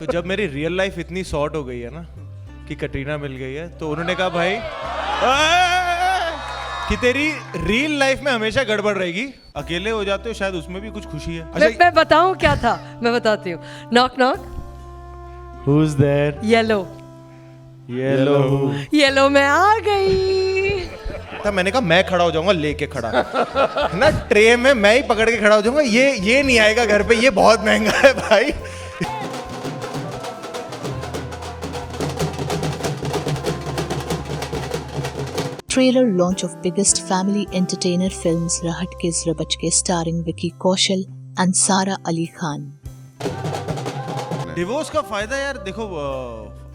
तो जब मेरी रियल लाइफ इतनी शॉर्ट हो गई है ना कि कटरीना मिल गई है, तो उन्होंने कहा भाई कि तेरी रियल लाइफ में हमेशा गड़बड़ रहेगी, अकेले हो जाते हो शायद उसमें भी कुछ खुशी है। मैं बताऊं क्या था, मैं बताती हूँ। Knock knock, Who's there? Yellow yellow yellow में आ गई। तब मैंने कहा मैं खड़ा हो जाऊंगा लेके खड़ा ना, ट्रे में मैं ही पकड़ के खड़ा हो जाऊंगा, ये नहीं आएगा घर पे, ये बहुत महंगा है भाई। Trailer launch of biggest family entertainer films Rahat Ke Zrabach Ke starring Vicky Kaushal and Sara Ali Khan. Divorce का फायदा यार देखो,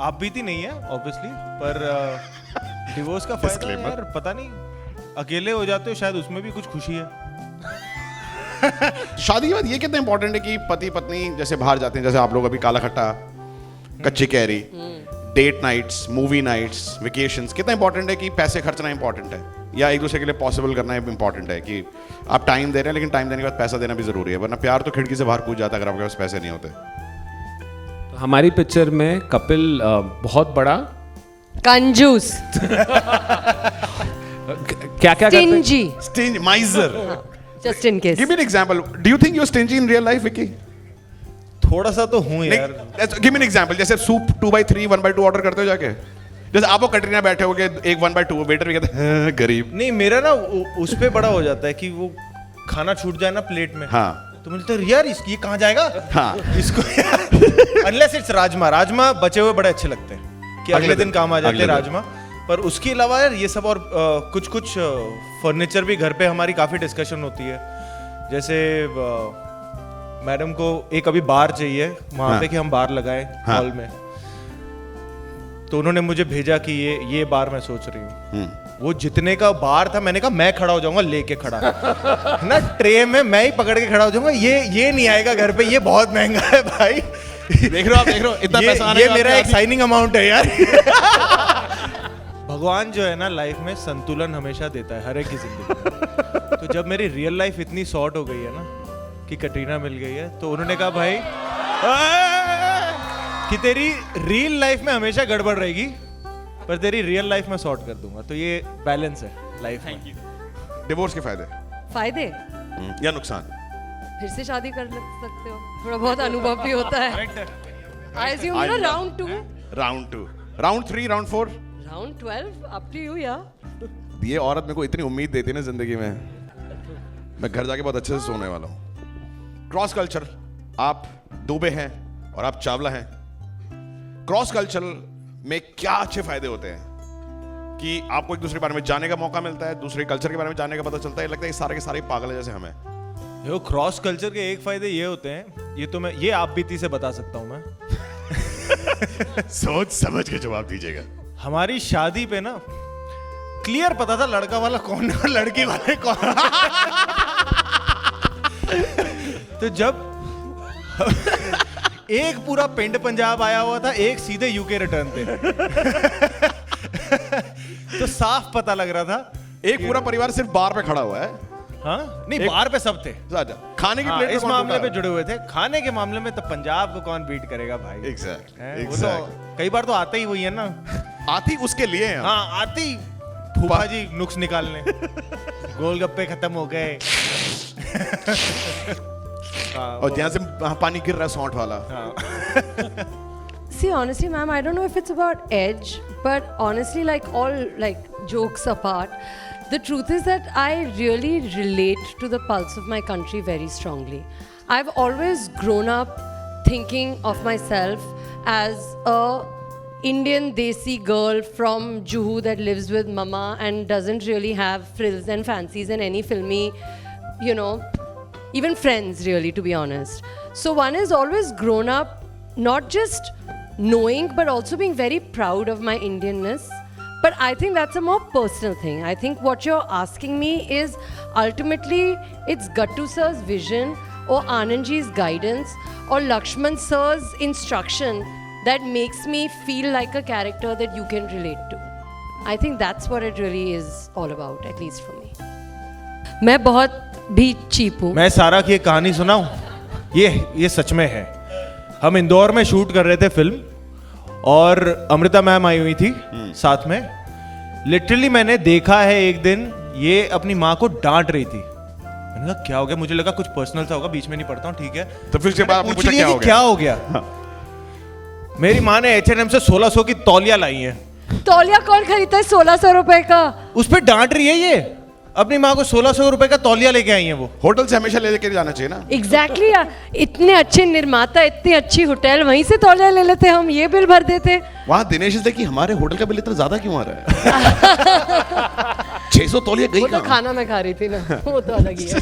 आप बीती नहीं है ऑब्वियसली, पर डिवोर्स का फायदा यार पता नहीं, अकेले हो जाते हो शायद उसमें भी कुछ खुशी है। शादी के बाद ये कितना इंपॉर्टेंट है कि पति पत्नी जैसे बाहर जाते हैं, जैसे आप लोग अभी काला खट्टा, कच्ची कैरी, date nights, movie nights, vacations, कितना इंपॉर्टेंट है कि पैसे खर्चना इंपॉर्टेंट है या एक दूसरे के लिए पॉसिबल करना इंपॉर्टेंट है कि आप टाइम दे रहे हैं, लेकिन टाइम देने के बाद पैसा देना भी जरूरी है, वरना प्यार तो खिड़की से बाहर कूद जाता है अगर आपके पास पैसे नहीं होते। हमारी पिक्चर में कपिल बहुत बड़ा कंजूस, क्या क्या stingy, Stingy, miser. Just in case. Give me an example. Do you think you're stingy in real life, Vicky? थोड़ा सा तो हूँ यार। Give me an example. जैसे सूप 2/3, 1/2 ऑर्डर करते हो जाके, जैसे आप वो कटरीना बैठे होगे एक 1/2, वेटर भी कहते हैं गरीब। नहीं मेरा ना उस पे बड़ा हो जाता है कि वो खाना छूट जाए ना प्लेट में, हाँ तो मुझे तो यार ये कहाँ जाएगा, हाँ इसको अनलेस इट्स राजमा बचे हुए बड़े अच्छे लगते हैं कि अगले दिन काम आ जाते हैं राजमा, पर उसके अलावा यार ये सब और कुछ फर्नीचर भी घर पे हमारी काफ़ी डिस्कशन होती है। जैसे मैडम को एक अभी बार चाहिए वहाँ हाँ। पे कि हम बार लगाएं हाँ। हॉल में, तो उन्होंने मुझे भेजा कि ये बार मैं सोच रही हूँ। वो जितने का बार था मैंने कहा मैं खड़ा हो जाऊंगा लेके खड़ा ना, ट्रे में मैं ही पकड़ के खड़ा हो जाऊंगा, ये नहीं आएगा घर पे, ये बहुत महंगा है भाई। देख रहे हो इतना पैसा आने ये का मेरा एक आदमी- साइनिंग अमाउंट है यार। भगवान जो है ना लाइफ में संतुलन हमेशा देता है हर एक की जिंदगी में। तो जब मेरी रियल लाइफ इतनी शॉर्ट हो गई है ना कि कटरीना मिल गई है, तो उन्होंने कहा भाई कि तेरी रियल लाइफ में हमेशा गड़बड़ रहेगी, पर तेरी रियल लाइफ में सॉर्ट कर दूंगा। तो ये बैलेंस है लाइफ में। डिवोर्स के फायदे फायदे, या नुकसान? फिर से शादी कर सकते हो, थोड़ा बहुत अनुभव भी होता है। आई अज्यूम ना round 2, round 2, round 3, round 4, round 12, up to you या। ये औरत मेरे को इतनी उम्मीद देती है ना जिंदगी में, मैं घर जाके बहुत अच्छे से सोने वाला हूँ। क्रॉस कल्चर, आप दुबे हैं और आप चावला हैं। क्रॉस कल्चर में क्या अच्छे फायदे होते हैं कि आपको एक दूसरे के बारे में जानने का मौका मिलता है, दूसरे कल्चर के बारे में जानने का पता चलता है। लगता है ये सारे के सारे पागल है जैसे हमें। देखो क्रॉस कल्चर के एक फायदे ये होते हैं, ये आप बीती से बता सकता हूँ मैं। सोच समझ के जवाब दीजिएगा। हमारी शादी पे ना क्लियर पता था लड़का वाला कौन है और लड़की वाले कौन है। तो जब एक पूरा पिंड पंजाब आया हुआ था, एक सीधे यूके रिटर्न थे। तो साफ पता लग रहा था एक पूरा परिवार सिर्फ बार पे खड़ा हुआ है। हाँ नहीं बाहर पे सब थे, खाने की हाँ, प्लेट इस मामले पे जुड़े हुए थे। खाने के मामले में तो पंजाब को कौन बीट करेगा भाई। हैं? वो तो कई बार तो आते ही वही है ना, आती उसके लिए हैं हम। हाँ आती फूफा जी नुक्स निकालने। गोलगप्पे खत्म हो गए। और जहाँ से पानी गिर रहा है सौंठ वाला। See, honestly, ma'am, I don't know if it's about edge, but honestly, like all like jokes apart, the truth is that I really relate to the pulse of my country very strongly. I've always grown up thinking of myself as a Indian desi girl from Juhu that lives with mama and doesn't really have frills and fancies and any filmy, you know, even friends really, to be honest. So one is always grown up not just knowing but also being very proud of my Indianness. But I think that's a more personal thing. I think what you're asking me is ultimately it's Gattu sir's vision or Anandji's guidance or Lakshman sir's instruction that makes me feel like a character that you can relate to. I think that's what it really is all about, at least for me. मैं बहुत भी cheap हूँ। मैं सारा की एक कहानी सुनाऊं, ये सच में है। हम इंदौर में शूट कर रहे थे फिल्म और अमृता मैम आई हुई थी साथ में। लिटरली मैंने देखा है एक दिन ये अपनी माँ को डांट रही थी। मैंने कहा क्या हो गया, मुझे लगा कुछ पर्सनल सा होगा, बीच में नहीं पढ़ता हूँ, ठीक है। तो फिर उसके बाद आपने पूछ पूछा लिया क्या कि हो क्या गया? हो गया। मेरी माँ ने H&M से 1600 की तौलिया लाई है। तौलिया कौन खरीदता है 1600 रुपए का? उस पर डांट रही है ये, अपनी माँ को 1600 रुपए का तौलिया लेके आई है वो। होटल से हमेशा लेके जाना चाहिए ना। एग्जैक्टली इतने अच्छे निर्माता, इतनी अच्छी होटल, वहीं से तौलिया ले लेते हम, ये बिल भर देते। वहां दिनेश से कि हमारे होटल का बिल इतना ज्यादा क्यों आ रहा है? 600 तौलिया गई वो तो कहाँ? खाना मैं खा रही थी ना, वो तो अलग ही है।